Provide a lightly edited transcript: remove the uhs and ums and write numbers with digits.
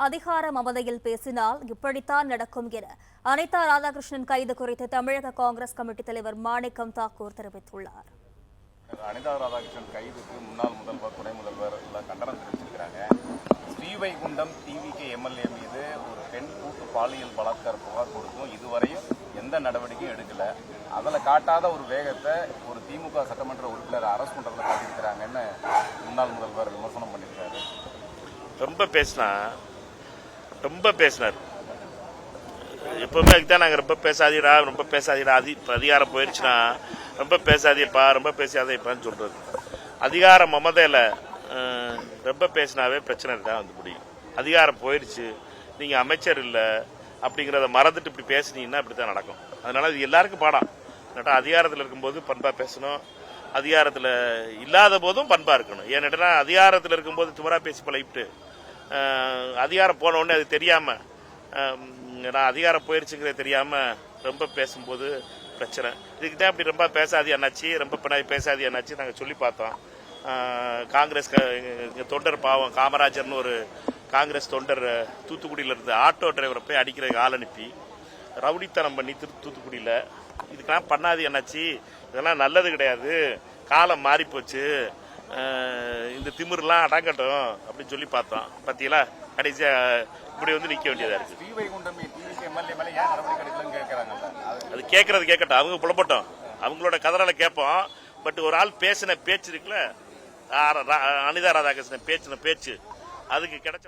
அதிகார மமதையில் பேசினால் இப்படித்தான் நடக்கும் என அனிதா ராதாகிருஷ்ணன் கைது குறித்து தமிழக காங்கிரஸ் கமிட்டி தலைவர் மாணிக்கம் தாக்கூர் தெரிவித்துள்ளார். அனிதா ராதாகிருஷ்ணன் கைதுக்கு முன்னாள் முதல்வர், துணை முதல்வர் எல்லாம் கண்டனம் தெரிவிச்சிருக்கிறாங்க. ஸ்ரீவைகுண்டம் டிவிகே எம்எல்ஏ மீது ஒரு பெண் கூட்டு பாலியல் பலாத்கார புகார் கொடுத்தும் இதுவரையும் எந்த நடவடிக்கையும் எடுக்கல. அதில் காட்டாத ஒரு வேகத்தை ஒரு திமுக சட்டமன்ற உறுப்பினர் அரசு பண்றதுல காட்டியிருக்கிறாங்கன்னு முன்னாள் முதல்வர் விமர்சனம் பண்ணியிருக்காரு. ரொம்ப பேசினார். எப்பவுமே அதுதான் நாங்கள் ரொம்ப பேசாதீடா அதிகாரம் போயிடுச்சுன்னா ரொம்ப பேசாதேப்பான்னு சொல்றது. அதிகார மமதையில் ரொம்ப பேசினாவே பிரச்சனை தான் வந்து முடியும். அதிகாரம் போயிடுச்சு, நீங்கள் அமைச்சர் இல்லை அப்படிங்கிறத மறந்துட்டு இப்படி பேசுனீங்கன்னா இப்படி தான் நடக்கும். அதனால இது எல்லாருக்கும் பாடம். அதிகாரத்தில் இருக்கும்போது பண்பாக பேசணும், அதிகாரத்தில் இல்லாத போதும் பண்பாக இருக்கணும். ஏன்னா அதிகாரத்தில் இருக்கும்போது திமிரா பேசி பழகிட்டு அதிகாரம் போன உடனே அது தெரியாமல் நான் அதிகாரம் போயிடுச்சுங்கிறது தெரியாமல் ரொம்ப பேசும்போது பிரச்சனை. இதுக்கு தான் இப்படி ரொம்ப பேசாதி அண்ணாச்சி, ரொம்ப பேசாதி அண்ணாச்சி நாங்கள் சொல்லி பார்த்தோம். காங்கிரஸ் தொண்டர் பாவம் காமராஜர்னு ஒரு காங்கிரஸ் தொண்டர் தூத்துக்குடியில் இருந்து ஆட்டோ டிரைவரை போய் அடிக்கிறதுக்கு ஆள் அனுப்பி ரவுடித்தனம் பண்ணி தூத்துக்குடியில் இதுக்கெல்லாம் பண்ணாதி அண்ணாச்சி, இதெல்லாம் நல்லது கிடையாது, காலம் மாறி போச்சு, இந்த திமிரெலாம் அடங்கட்டும் அப்படின்னு சொல்லி பார்த்தோம். பார்த்தீங்களா, கடைசியா இப்படி வந்து நிற்க வேண்டியதா இருக்கு. அது கேட்கட்டும், அவங்க புலப்பட்டோம், அவங்களோட கதறால கேட்போம். பட் ஒரு ஆள் பேசின பேச்சு இருக்குல்ல, அனிதா ராதாகிருஷ்ணன் பேச்சு அதுக்கு கிடைச்ச